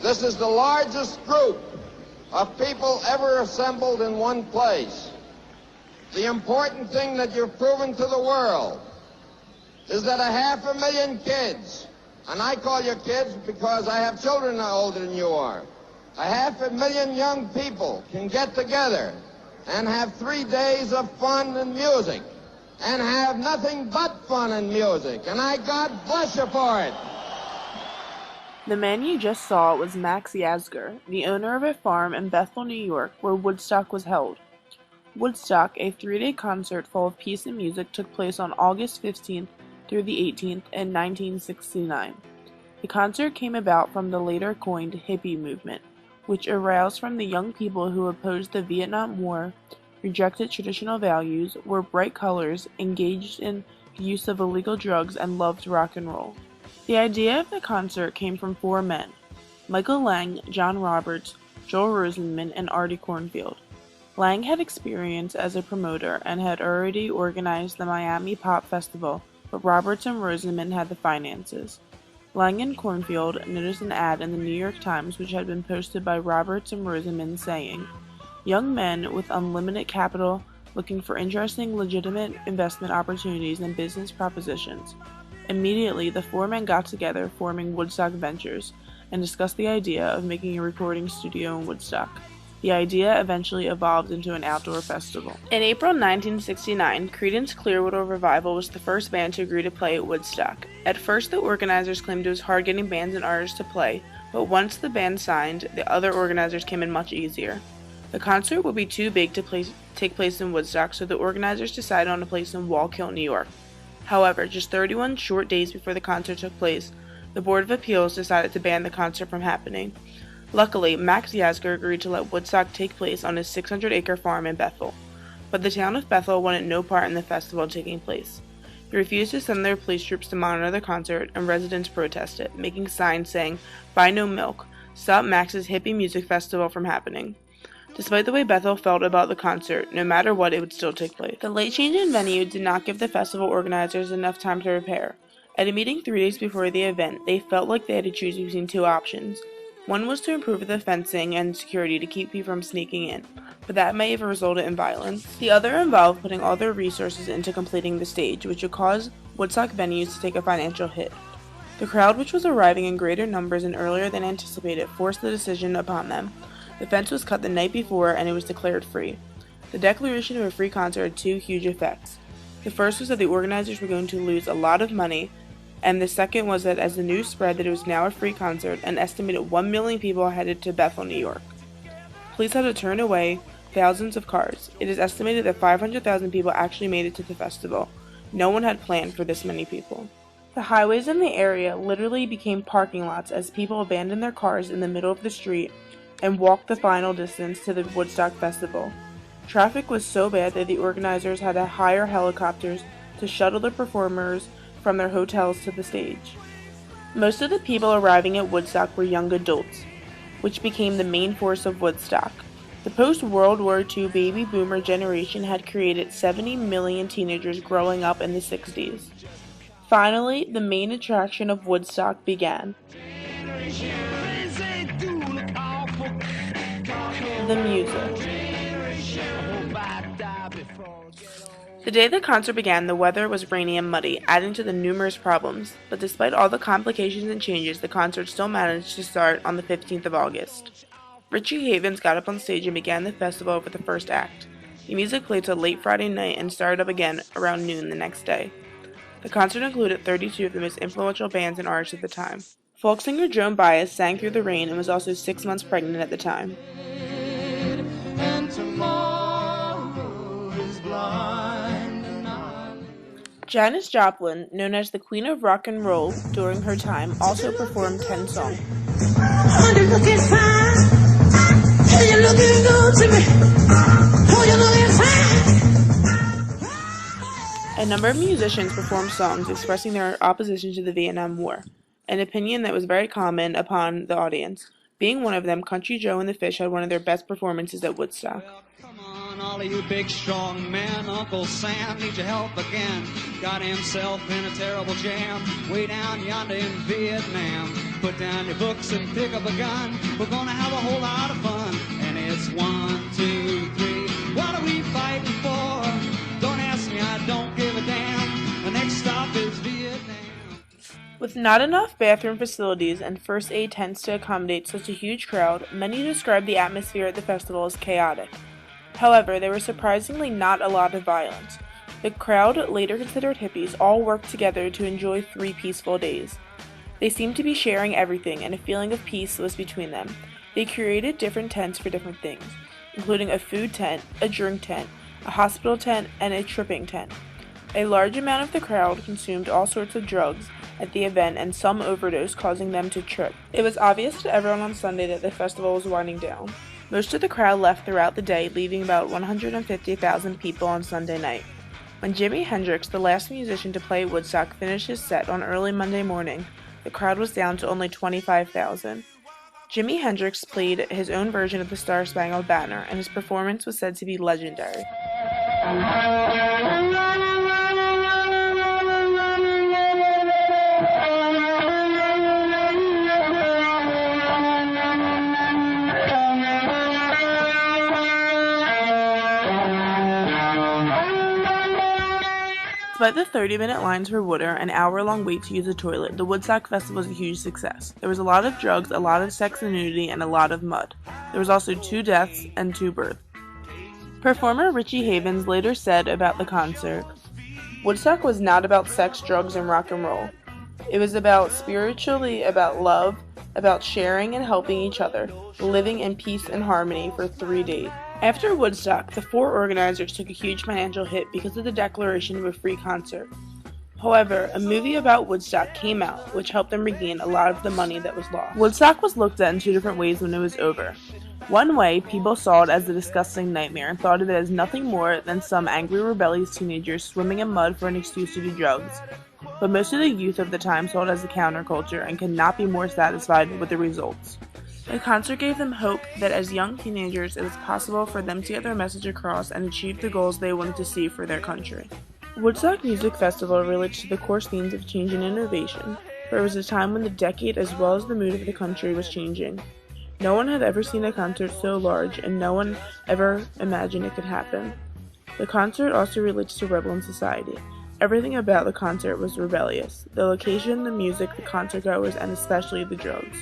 This is the largest group of people ever assembled in one place. The important thing that you've proven to the world is that 500,000 kids, and I call you kids because I have children older than you are, 500,000 young people can get together and have 3 days of fun and music, and have nothing but fun and music, and I God bless you for it. The man you just saw was Max Yasgur, the owner of a farm in Bethel, New York, where Woodstock was held. Woodstock, a 3-day concert full of peace and music, took place on August 15th through the 18th in 1969. The concert came about from the later coined hippie movement, which aroused from the young people who opposed the Vietnam War, rejected traditional values, wore bright colors, engaged in the use of illegal drugs, and loved rock and roll. The idea of the concert came from 4 men: Michael Lang, John Roberts, Joel Rosenman, and Artie Cornfield. Lang had experience as a promoter and had already organized the Miami Pop Festival, but Roberts and Rosenman had the finances. Lang and Cornfield noticed an ad in the New York Times which had been posted by Roberts and Rosenman saying, "Young men with unlimited capital looking for interesting, legitimate investment opportunities and business propositions." Immediately, the 4 men got together, forming Woodstock Ventures, and discussed the idea of making a recording studio in Woodstock. The idea eventually evolved into an outdoor festival. In April 1969, Creedence Clearwater Revival was the first band to agree to play at Woodstock. At first, the organizers claimed it was hard getting bands and artists to play, but once the band signed, the other organizers came in much easier. The concert would be too big to take place in Woodstock, so the organizers decided on a place in Wallkill, New York. However, just 31 short days before the concert took place, the Board of Appeals decided to ban the concert from happening. Luckily, Max Yasgur agreed to let Woodstock take place on his 600-acre farm in Bethel, but the town of Bethel wanted no part in the festival taking place. They refused to send their police troops to monitor the concert, and residents protested, making signs saying, "Buy no milk, stop Max's hippie music festival from happening." Despite the way Bethel felt about the concert, no matter what, it would still take place. The late change in venue did not give the festival organizers enough time to prepare. At a meeting 3 days before the event, they felt like they had to choose between 2 options. One was to improve the fencing and security to keep people from sneaking in, but that may have resulted in violence. The other involved putting all their resources into completing the stage, which would cause Woodstock venues to take a financial hit. The crowd, which was arriving in greater numbers and earlier than anticipated, forced the decision upon them. The fence was cut the night before, and it was declared free. The declaration of a free concert had 2 huge effects. The first was that the organizers were going to lose a lot of money, and the second was that as the news spread that it was now a free concert, an estimated 1 million people headed to Bethel, New York. Police had to turn away thousands of cars. It is estimated that 500,000 people actually made it to the festival. No one had planned for this many people. The highways in the area literally became parking lots as people abandoned their cars in the middle of the street and walked the final distance to the Woodstock Festival. Traffic was so bad that the organizers had to hire helicopters to shuttle the performers from their hotels to the stage. Most of the people arriving at Woodstock were young adults, which became the main force of Woodstock. The post-World War II baby boomer generation had created 70 million teenagers growing up in the 60s. Finally, the main attraction of Woodstock began. The music. The day the concert began, the weather was rainy and muddy, adding to the numerous problems, but despite all the complications and changes, the concert still managed to start on the 15th of August. Richie Havens got up on stage and began the festival with the first act. The music played till late Friday night and started up again around noon the next day. The concert included 32 of the most influential bands and artists at the time. Folk singer Joan Baez sang through the rain and was also 6 months pregnant at the time. Janis Joplin, known as the Queen of Rock and Roll during her time, also performed 10 songs. A number of musicians performed songs expressing their opposition to the Vietnam War, an opinion that was very common upon the audience. Being one of them, Country Joe and the Fish had one of their best performances at Woodstock. Well, come on on, all of you big strong men. Uncle Sam needs your help again. Got himself in a terrible jam way down yonder in Vietnam. Put down your books and pick up a gun. We're gonna have a whole lot of fun. And it's 1, 2, 3. What are we fighting for? Don't ask me, I don't give a damn. The next stop is Vietnam. With not enough bathroom facilities and first aid tents to accommodate such a huge crowd, many describe the atmosphere at the festival as chaotic. However, there was surprisingly not a lot of violence. The crowd, later considered hippies, all worked together to enjoy 3 peaceful days. They seemed to be sharing everything, and a feeling of peace was between them. They created different tents for different things, including a food tent, a drink tent, a hospital tent, and a tripping tent. A large amount of the crowd consumed all sorts of drugs at the event, and some overdosed, causing them to trip. It was obvious to everyone on Sunday that the festival was winding down. Most of the crowd left throughout the day, leaving about 150,000 people on Sunday night. When Jimi Hendrix, the last musician to play at Woodstock, finished his set on early Monday morning, the crowd was down to only 25,000. Jimi Hendrix played his own version of the Star-Spangled Banner, and his performance was said to be legendary. Despite the 30-minute lines for water and hour-long wait to use a toilet, the Woodstock Festival was a huge success. There was a lot of drugs, a lot of sex and nudity, and a lot of mud. There was also 2 deaths and 2 births. Performer Richie Havens later said about the concert, "Woodstock was not about sex, drugs, and rock and roll. It was spiritually about love, about sharing and helping each other, living in peace and harmony for 3 days." After Woodstock, the 4 organizers took a huge financial hit because of the declaration of a free concert. However, a movie about Woodstock came out, which helped them regain a lot of the money that was lost. Woodstock was looked at in 2 different ways when it was over. One way, people saw it as a disgusting nightmare and thought of it as nothing more than some angry, rebellious teenagers swimming in mud for an excuse to do drugs. But most of the youth of the time saw it as a counterculture and could not be more satisfied with the results. The concert gave them hope that as young teenagers it was possible for them to get their message across and achieve the goals they wanted to see for their country. Woodstock Music Festival relates to the core themes of change and innovation, for it was a time when the decade as well as the mood of the country was changing. No one had ever seen a concert so large, and no one ever imagined it could happen. The concert also relates to rebel in society. Everything about the concert was rebellious: the location, the music, the concertgoers, and especially the drugs.